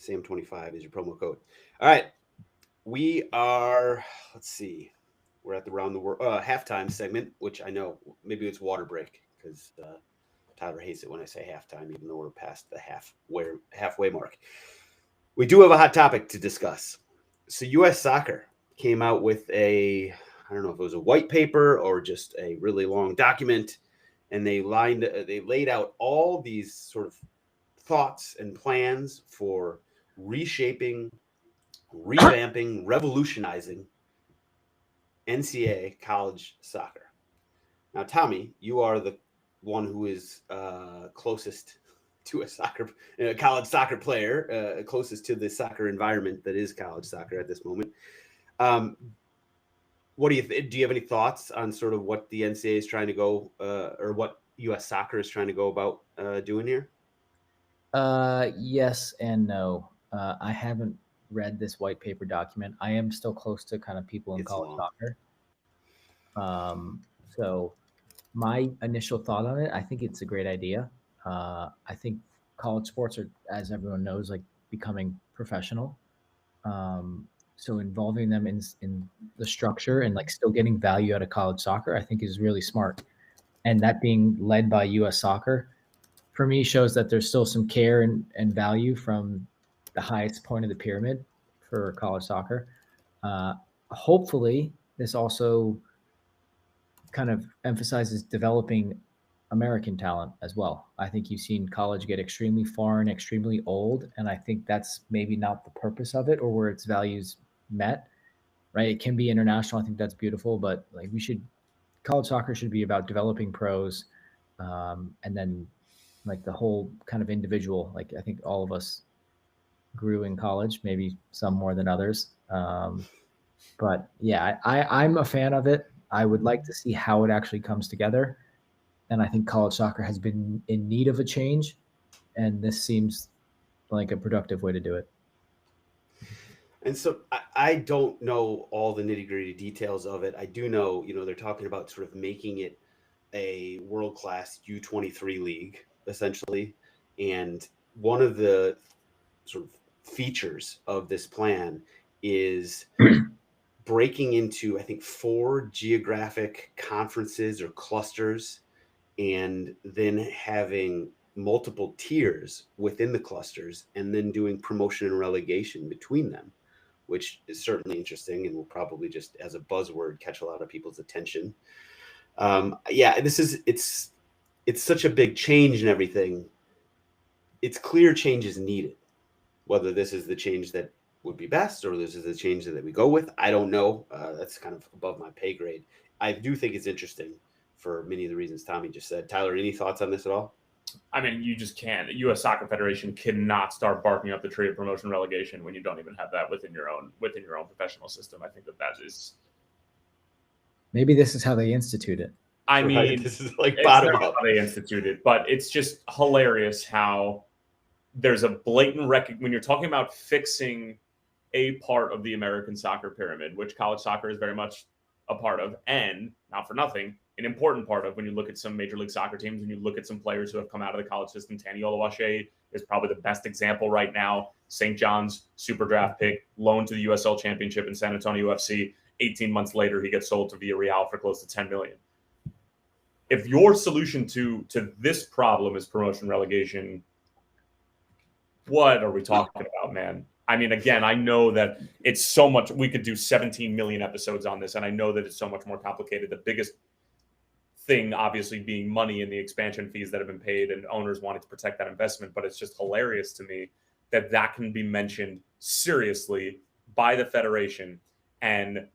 A: Sam25 is your promo code. All right, we are. Let's see, we're at the round the world halftime segment, which I know maybe it's water break because Tyler hates it when I say halftime, even though we're past the halfway mark. We do have a hot topic to discuss. So U.S. Soccer came out with I don't know if it was a white paper or just a really long document, and they laid out all these sort of thoughts and plans for reshaping, revamping, revolutionizing NCAA college soccer. Now, Tommy, you are the one who is closest to a college soccer player, closest to the soccer environment that is college soccer at this moment. What do you have any thoughts on sort of what the NCAA is trying to go, or what U.S. soccer is trying to go about doing here?
C: Yes and no. I haven't read this white paper document. I am still close to kind of people in college soccer. So my initial thought on it, I think it's a great idea. I think college sports are, as everyone knows, like becoming professional. So involving them in the structure and like still getting value out of college soccer, I think is really smart. And that being led by U.S. Soccer, for me, shows that there's still some care and value from the highest point of the pyramid for college soccer. Hopefully, this also kind of emphasizes developing American talent as well. I think you've seen college get extremely foreign, extremely old, and I think that's maybe not the purpose of it or where its values met, right? It can be international. I think that's beautiful, but like college soccer should be about developing pros, and then like the whole kind of individual. Like I think all of us grew in college, maybe some more than others. But yeah, I'm a fan of it. I would like to see how it actually comes together. And I think college soccer has been in need of a change, and this seems like a productive way to do it.
A: And so I don't know all the nitty-gritty details of it. I do know, they're talking about sort of making it a world-class U23 league, essentially. And one of the sort of features of this plan is breaking into, I think, 4 geographic conferences or clusters, and then having multiple tiers within the clusters, and then doing promotion and relegation between them, which is certainly interesting and will probably just as a buzzword catch a lot of people's attention. It's such a big change and everything. It's clear change is needed. Whether this is the change that would be best or this is the change that we go with, I don't know. That's kind of above my pay grade. I do think it's interesting for many of the reasons Tommy just said. Tyler, any thoughts on this at all?
B: I mean, you just can't. The U.S. Soccer Federation cannot start barking up the tree of promotion relegation when you don't even have that within your own professional system. I think that is.
C: Maybe this is how they institute it.
B: I mean,
A: right, this is like bottom up.
B: How they institute it, but it's just hilarious how there's a blatant when you're talking about fixing a part of the American soccer pyramid, which college soccer is very much a part of, and not for nothing, an important part of when you look at some Major League Soccer teams, when you look at some players who have come out of the college system. Tani Oluwaseyi is probably the best example right now. St. John's super draft pick, loaned to the USL Championship in San Antonio UFC. 18 months later, he gets sold to Villarreal for close to $10 million. If your solution to this problem is promotion relegation, what are we talking about, man? I mean, again, I know that it's so much. We could do 17 million episodes on this, and I know that it's so much more complicated. The biggest thing, obviously, being money and the expansion fees that have been paid and owners wanting to protect that investment. But it's just hilarious to me that can be mentioned seriously by the federation and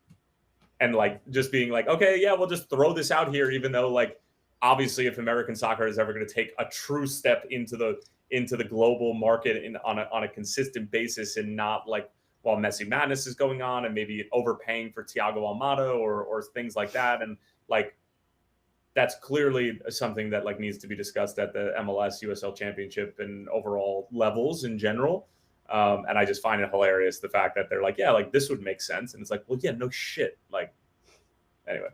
B: like just being like, okay, yeah, we'll just throw this out here, even though like obviously if American soccer is ever going to take a true step into the global market on a consistent basis and not like while Messi Madness is going on and maybe overpaying for Thiago Almada or things like that. And like, that's clearly something that like needs to be discussed at the MLS USL Championship and overall levels in general. And I just find it hilarious, the fact that they're like, yeah, like this would make sense. And it's like, well, yeah, no shit. Like, anyway.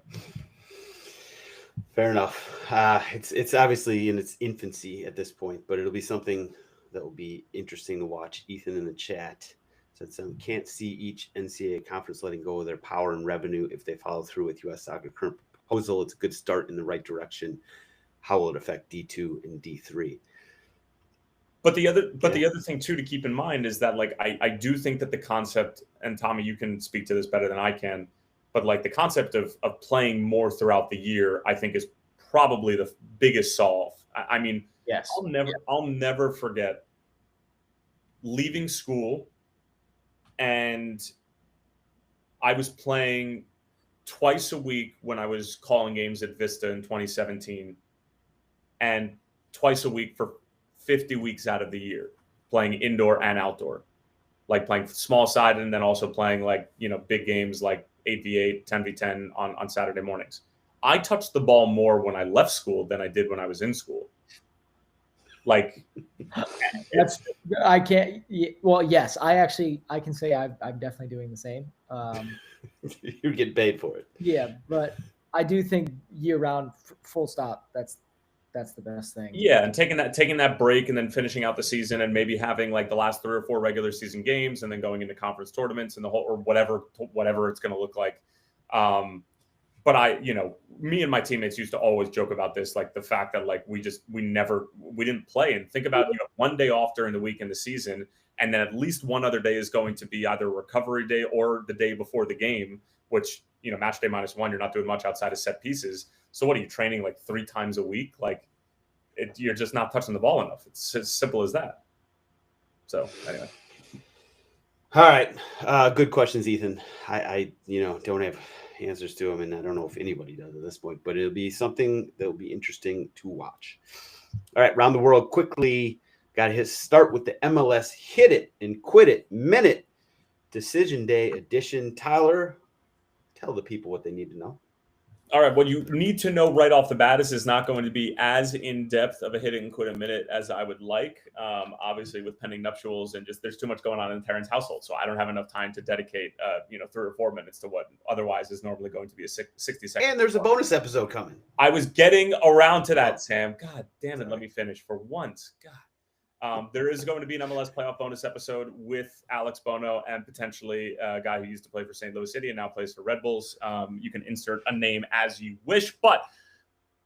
A: Fair enough. It's obviously in its infancy at this point, but it'll be something that will be interesting to watch. Ethan in the chat said some can't see each NCAA conference letting go of their power and revenue if they follow through with U.S. Soccer current proposal. It's a good start in the right direction. How will it affect D2 and D3?
B: But the other thing too to keep in mind is that like I do think that the concept, and Tommy, you can speak to this better than I can, but like the concept of playing more throughout the year, I think is probably the biggest solve. I mean,
C: yes,
B: I'll never forget leaving school, and I was playing twice a week when I was calling games at Vista in 2017, and twice a week for 50 weeks out of the year, playing indoor and outdoor, like playing small side and then also playing like, you know, big games like 8v8, 10v10 on Saturday mornings. I touched the ball more when I left school than I did when I was in school. Like,
C: I can't. Well, yes, I can say I'm definitely doing the same.
A: You get paid for it.
C: Yeah, but I do think year round, full stop. That's the best thing.
B: Yeah, and taking that break and then finishing out the season and maybe having like the last 3 or 4 regular season games and then going into conference tournaments and the whole or whatever it's going to look like. But me and my teammates used to always joke about this, like the fact that like we didn't play. And think about, you know, one day off during the week in the season, and then at least one other day is going to be either a recovery day or the day before the game, which, you know, match day -1, you're not doing much outside of set pieces. So what are you training like 3 times a week? Like you're just not touching the ball enough. It's as simple as that. So anyway.
A: All right. Good questions, Ethan. I don't have answers to them, and I don't know if anybody does at this point, but it'll be something that will be interesting to watch. All right. Around the world quickly. Got to start with the MLS hit it and quit it minute decision day edition. Tyler, tell the people what they need to know.
B: All right, what you need to know right off the bat is not going to be as in-depth of a hit it and quit a minute as I would like. Obviously, with pending nuptials and just there's too much going on in Terrence's household, so I don't have enough time to dedicate 3 or 4 minutes to what otherwise is normally going to be a 60-second.
A: And there's a bonus episode coming.
B: I was getting around to that, Sam. God damn it, let me finish for once. God. There is going to be an MLS playoff bonus episode with Alex Bono and potentially a guy who used to play for St. Louis City and now plays for Red Bulls. You can insert a name as you wish, but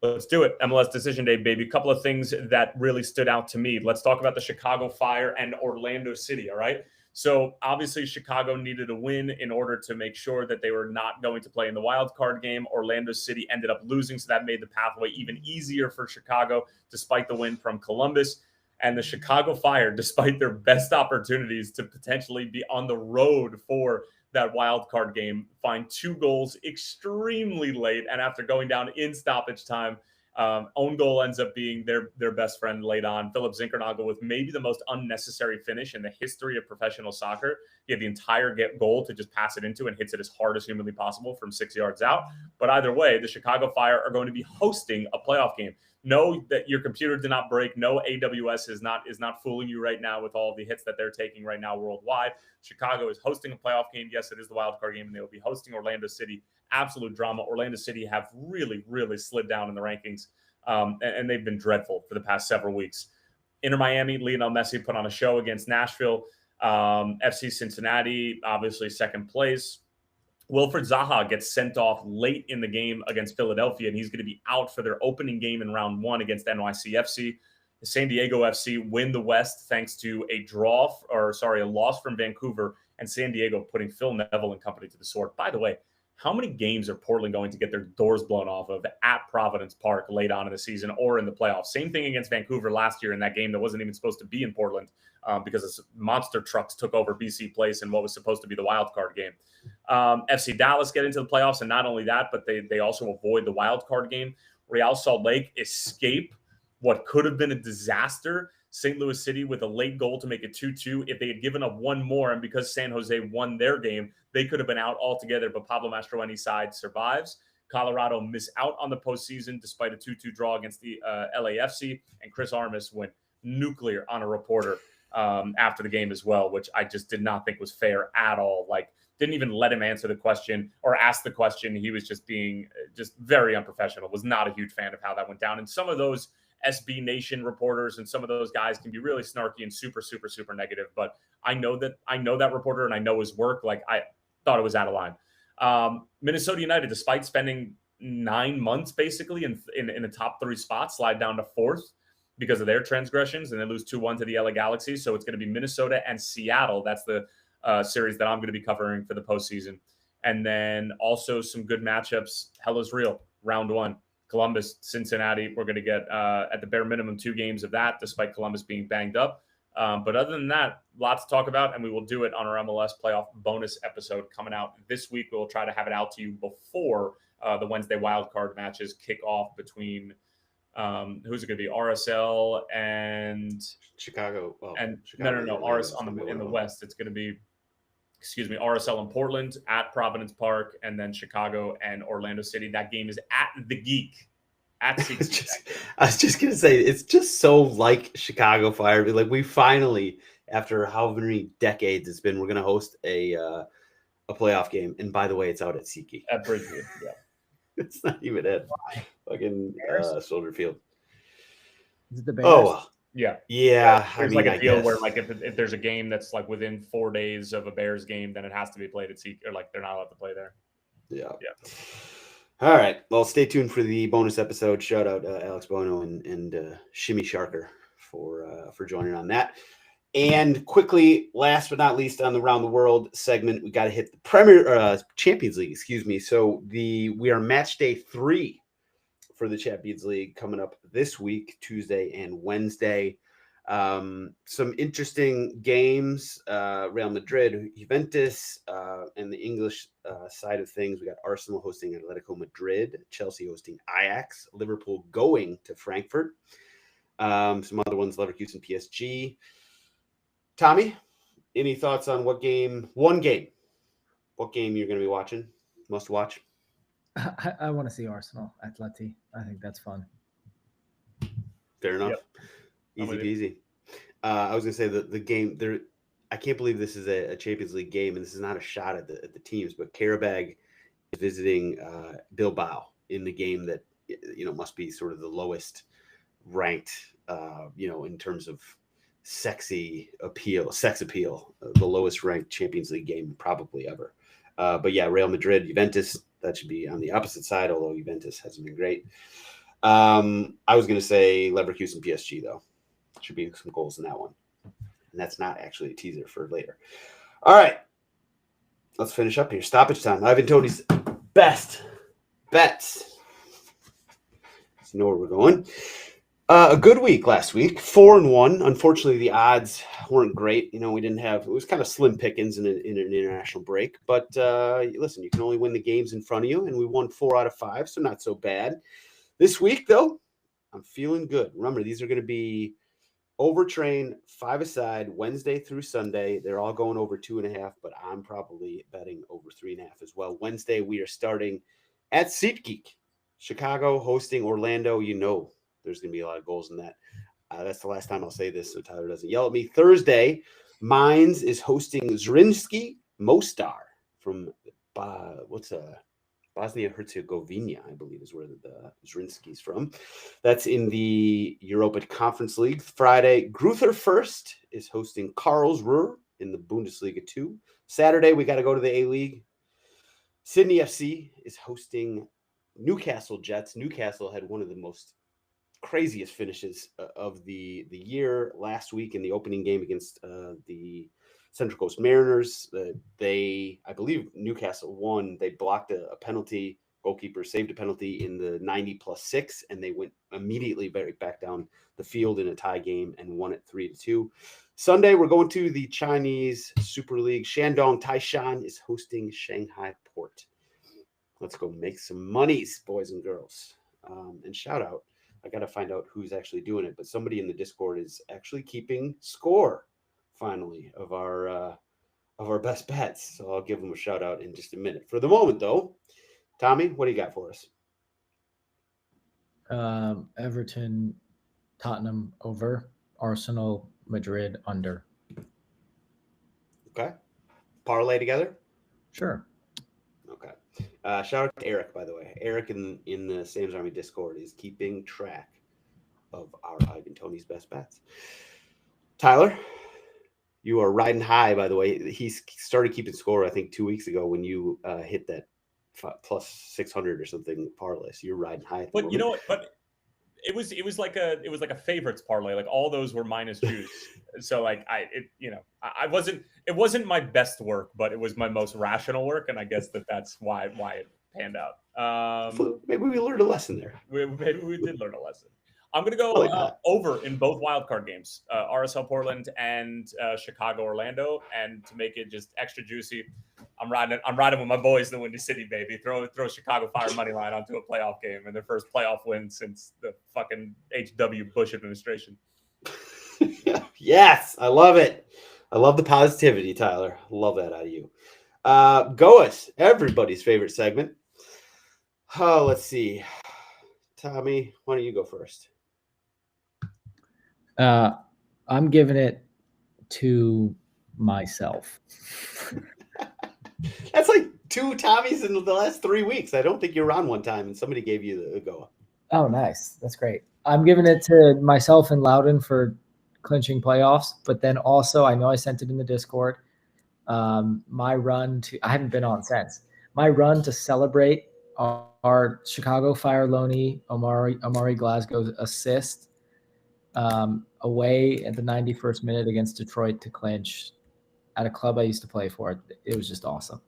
B: let's do it. MLS Decision Day, baby. A couple of things that really stood out to me. Let's talk about the Chicago Fire and Orlando City, all right? So obviously Chicago needed a win in order to make sure that they were not going to play in the wild card game. Orlando City ended up losing, so that made the pathway even easier for Chicago despite the win from Columbus. And the Chicago Fire, despite their best opportunities to potentially be on the road for that wild card game, find 2 goals extremely late. And after going down in stoppage time, own goal ends up being their best friend late on. Philip Zinkernagel with maybe the most unnecessary finish in the history of professional soccer. He had the entire goal to just pass it into and hits it as hard as humanly possible from 6 yards out. But either way, the Chicago Fire are going to be hosting a playoff game. Know that your computer did not break. No, AWS is not fooling you right now with all the hits that they're taking right now worldwide. Chicago is hosting a playoff game. Yes, it is the wild card game, and they will be hosting Orlando City. Absolute drama. Orlando City have really, really slid down in the rankings, and they've been dreadful for the past several weeks. Inter Miami, Lionel Messi put on a show against Nashville. FC Cincinnati, obviously second place. Wilfred Zaha gets sent off late in the game against Philadelphia, and he's going to be out for their opening game in round 1 against NYCFC. The San Diego FC win the West thanks to a loss from Vancouver, and San Diego putting Phil Neville and company to the sword. By the way, how many games are Portland going to get their doors blown off of at Providence Park late on in the season or in the playoffs? Same thing against Vancouver last year in that game that wasn't even supposed to be in Portland because monster trucks took over BC Place in what was supposed to be the wild card game. FC Dallas get into the playoffs, and not only that, but they also avoid the wild card game. Real Salt Lake escape what could have been a disaster. St. Louis City with a late goal to make it 2-2. If they had given up one more, and because San Jose won their game, they could have been out altogether, but Pablo Mastroeni's side survives. Colorado miss out on the postseason despite a 2-2 draw against the LAFC, and Chris Armas went nuclear on a reporter after the game as well, which I just did not think was fair at all. Like, didn't even let him answer the question or ask the question. He was just being just very unprofessional. Was not a huge fan of how that went down. And some of those SB Nation reporters and some of those guys can be really snarky and super, super, super negative. But I know that reporter and I know his work. Like, I thought it was out of line. Minnesota United, despite spending 9 months basically in the top 3 spots, slide down to 4th because of their transgressions, and they lose 2-1 to the LA Galaxy. So it's going to be Minnesota and Seattle. That's the series that I'm going to be covering for the postseason. And then also some good matchups. Hell is real. Round 1. Columbus, Cincinnati. We're going to get at the bare minimum 2 games of that, despite Columbus being banged up. But other than that, lots to talk about, and we will do it on our MLS playoff bonus episode coming out this week. We'll try to have it out to you before the Wednesday wildcard matches kick off between who's it going to be? RSL and
A: Chicago. Well,
B: and
A: Chicago,
B: no. RSL in the West. It's going to be, RSL in Portland at Providence Park, and then Chicago and Orlando City. That game is at the Geek. At
A: I was just going to say, it's just so like Chicago Fire. Like, we finally, after how many decades it's been, we're going to host a playoff game. And by the way, it's out at SeaKey.
B: At Bridgeview, yeah.
A: It's not even at fucking Soldier Field.
C: Is it the Bears?
A: Oh,
B: yeah.
A: Yeah.
B: There's like a deal where, like, if there's a game that's like within 4 days of a Bears game, then it has to be played at SeaKey, or like they're not allowed to play there.
A: Yeah.
B: Yeah.
A: All right. Well, stay tuned for the bonus episode. Shout out Alex Bono and Shimmy Sharker for joining on that. And quickly, last but not least, on the Round the World segment, we got to hit the Champions League. Excuse me. So we are match day 3 for the Champions League coming up this week, Tuesday and Wednesday. Some interesting games. Real Madrid, Juventus, and the English side of things. We got Arsenal hosting Atletico Madrid, Chelsea hosting Ajax, Liverpool going to Frankfurt. Some other ones, Leverkusen, PSG. Tommy, any thoughts on what game you're going to be watching? Must watch.
C: I want to see Arsenal Atleti. I think that's fun.
A: Fair enough.
B: Yep.
A: Easy peasy. I was going to say the game there. I can't believe this is a Champions League game, and this is not a shot at the teams, but Karabag is visiting Bilbao in the game that must be sort of the lowest ranked in terms of sex appeal, the lowest ranked Champions League game probably ever. But yeah, Real Madrid, Juventus, that should be on the opposite side, although Juventus hasn't been great. I was going to say Leverkusen PSG, though. Should be some goals in that one. And that's not actually a teaser for later. All right. Let's finish up here. Stoppage time. Ivan Toney's best bets. So you know where we're going. A good week last week, 4-1. Unfortunately, the odds weren't great. We didn't have. It was kind of slim pickings in an international break. But listen, you can only win the games in front of you, and we won 4 out of 5, so not so bad. This week, though, I'm feeling good. Remember, these are going to be overtrain 5-a-side Wednesday through Sunday. They're all going over 2.5, but I'm probably betting over 3.5 as well. Wednesday, we are starting at SeatGeek, Chicago hosting Orlando. There's going to be a lot of goals in that. That's the last time I'll say this, so Tyler doesn't yell at me. Thursday, Mainz is hosting Zrinjski Mostar from Bosnia-Herzegovina, I believe is where the Zrinski's from. That's in the Europa Conference League. Friday, Gruther First is hosting Karlsruhe in the Bundesliga 2. Saturday, we got to go to the A-League. Sydney FC is hosting Newcastle Jets. Newcastle had one of the most craziest finishes of the year last week in the opening game against the Central Coast Mariners. I believe Newcastle won. They blocked a penalty. Goalkeeper saved a penalty in the 90+6, and they went immediately back down the field in a tie game and won it 3-2. Sunday, we're going to the Chinese Super League. Shandong Taishan is hosting Shanghai Port. Let's go make some monies, boys and girls. And shout out. I got to find out who's actually doing it, but somebody in the Discord is actually keeping score, finally, of our best bets. So I'll give them a shout out in just a minute. For the moment, though, Tommy, what do you got for us?
C: Everton, Tottenham over, Arsenal, Madrid under.
A: Okay. Parlay together?
C: Sure.
A: Okay. Shout out to Eric, by the way. Eric in the Sam's Army Discord is keeping track of our Ivan Toney's best bets. Tyler, you are riding high, by the way. He started keeping score, I think, 2 weeks ago when you hit that plus 600 or something parlay. So you're riding high.
B: But you know what? But it was like a favorites parlay. Like all those were minus juice. So it wasn't my best work, but it was my most rational work, and I guess that's why it panned out.
A: Maybe we learned a lesson there.
B: Maybe we did learn a lesson. I'm going to go over in both wildcard games, RSL Portland and Chicago Orlando, and to make it just extra juicy, I'm riding with my boys in the Windy City, baby. Throw Chicago Fire money line onto a playoff game and their first playoff win since the fucking H.W. Bush administration.
A: Yes, I love it. I love the positivity, Tyler. Love that out of you. GOAWs, everybody's favorite segment. Oh, let's see. Tommy, why don't you go first?
C: I'm giving it to myself.
A: That's like 2 Tommies in the last 3 weeks. I don't think you were on one time and somebody gave you the go.
C: Oh, nice. That's great. I'm giving it to myself and Loudon for clinching playoffs, but then also I know I sent it in the Discord. My run to, I haven't been on since, my run to celebrate our Chicago Fire Loney Omari Glasgow's assist away at the 91st minute against Detroit to clinch at a club I used to play for. It was just awesome.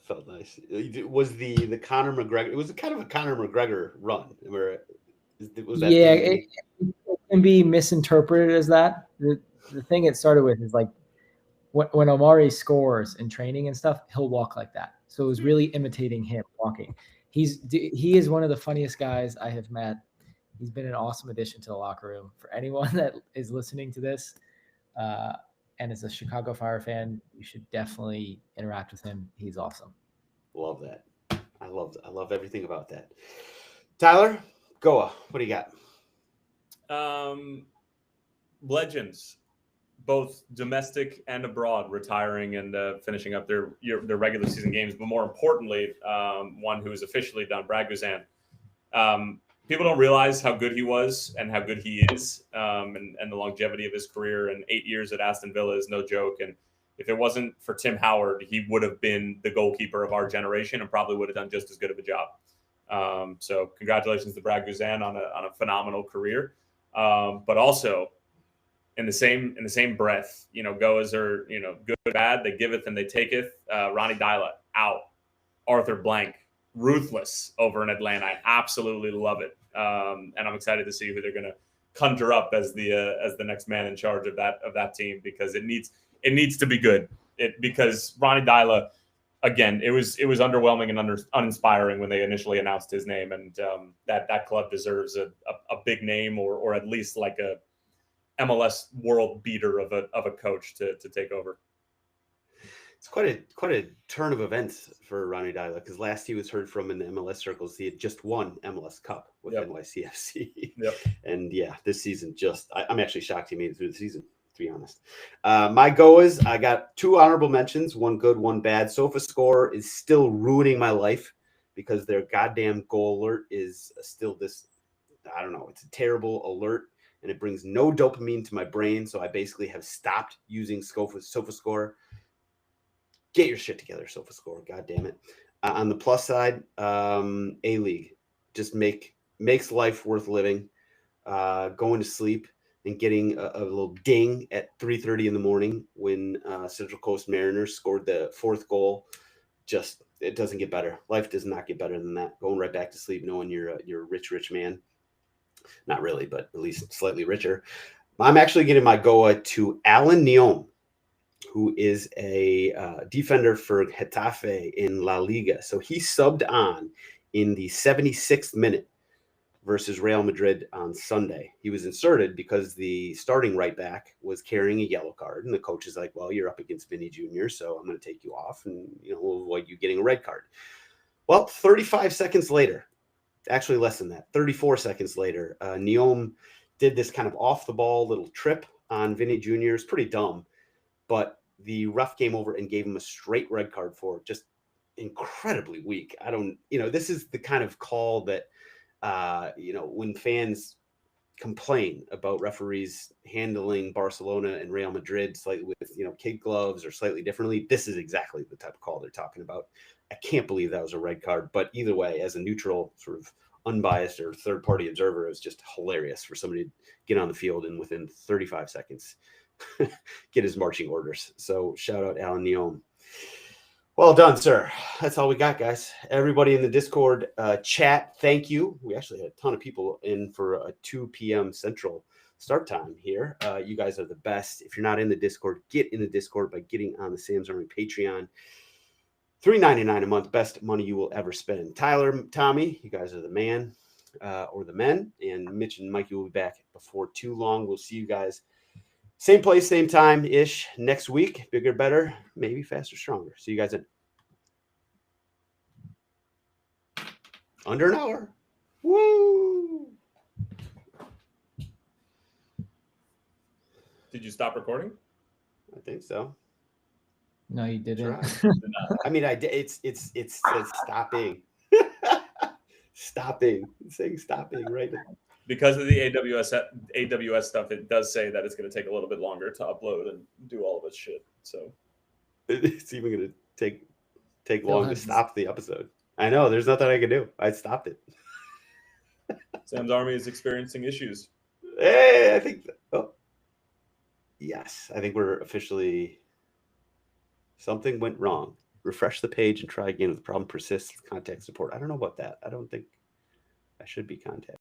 A: Felt nice. It was the Conor McGregor. It was kind of a Conor McGregor run. Was that
C: it can be misinterpreted as that. The thing it started with is like when Omari scores in training and stuff, he'll walk like that. So it was really imitating him walking. He is one of the funniest guys I have met. He's been an awesome addition to the locker room. For anyone that is listening to this and is a Chicago Fire fan, you should definitely interact with him. He's awesome.
A: Love that. I love everything about that. Tyler, Goa, what do you got?
B: Legends, both domestic and abroad, retiring and finishing up their regular season games. But more importantly, one who is officially done, Brad Guzan. People don't realize how good he was and how good he is, and the longevity of his career. And 8 years at Aston Villa is no joke. And if it wasn't for Tim Howard, he would have been the goalkeeper of our generation and probably would have done just as good of a job. So congratulations to Brad Guzan on a phenomenal career. But also in the same breath, GOAWs are, good or bad, they giveth and they taketh. Ronnie Dyla out. Arthur Blank, ruthless over in Atlanta. I absolutely love it. And I'm excited to see who they're going to conjure up as the next man in charge of that team, because it needs to be good. Because Ronnie Deila, again, it was underwhelming and uninspiring when they initially announced his name, and that club deserves a big name, or at least like a MLS world beater of a coach to take over.
A: It's quite a turn of events for Ronnie Deila, because last he was heard from in the MLS circles, he had just won MLS Cup with NYCFC.
B: Yep.
A: And yeah, this season I'm actually shocked he made it through the season, to be honest. My GOAWs, I got 2 honorable mentions, 1 good, 1 bad. SofaScore is still ruining my life because their goddamn goal alert is still this, I don't know, it's a terrible alert, and it brings no dopamine to my brain. So I basically have stopped using SofaScore. Get your shit together, SofaScore. God damn it. On the plus side, A-League just makes life worth living. Going to sleep and getting a little ding at 3:30 in the morning when Central Coast Mariners scored the 4th goal. Just, it doesn't get better. Life does not get better than that. Going right back to sleep knowing you're a rich man. Not really, but at least slightly richer. I'm actually getting my GOA to Alan Neom, who is a defender for Getafe in La Liga. So he subbed on in the 76th minute versus Real Madrid on Sunday. He was inserted because the starting right back was carrying a yellow card, and the coach is like, well, you're up against Vinny Jr., so I'm going to take you off, and we'll avoid you getting a red card. Well, 35 seconds later, actually less than that, 34 seconds later, Neom did this kind of off-the-ball little trip on Vinny Jr. It's pretty dumb. But the ref came over and gave him a straight red card for it. Just incredibly weak. This is the kind of call that, when fans complain about referees handling Barcelona and Real Madrid slightly with, kid gloves or slightly differently, this is exactly the type of call they're talking about. I can't believe that was a red card. But either way, as a neutral, sort of unbiased or third-party observer, it was just hilarious for somebody to get on the field and within 35 seconds get his marching orders. So shout out Alan Neom. Well done, sir. That's all we got, guys. Everybody in the Discord chat, thank you. We actually had a ton of people in for a 2 p.m. Central start time here. You guys are the best. If you're not in the Discord, get in the Discord by getting on the Sam's Army Patreon. $3.99 a month, best money you will ever spend. Tyler, Tommy, you guys are the man or the men. And Mitch and Mikey will be back before too long. We'll see you guys same place, same time-ish next week. Bigger, better, maybe faster, stronger. See you guys in under an hour. Woo!
B: Did you stop recording?
A: I think so.
C: No, you didn't.
A: I mean, I did. It's says stopping. Stopping. It's saying stopping right now.
B: Because of the AWS stuff, it does say that it's going to take a little bit longer to upload and do all of its shit. So
A: it's even going to take long to stop the episode. I know. There's nothing I can do. I stopped it.
B: Sam's Army is experiencing issues.
A: Hey, I think. Oh, yes. I think we're officially. Something went wrong. Refresh the page and try again. If the problem persists, contact support. I don't know about that. I don't think I should be contacted.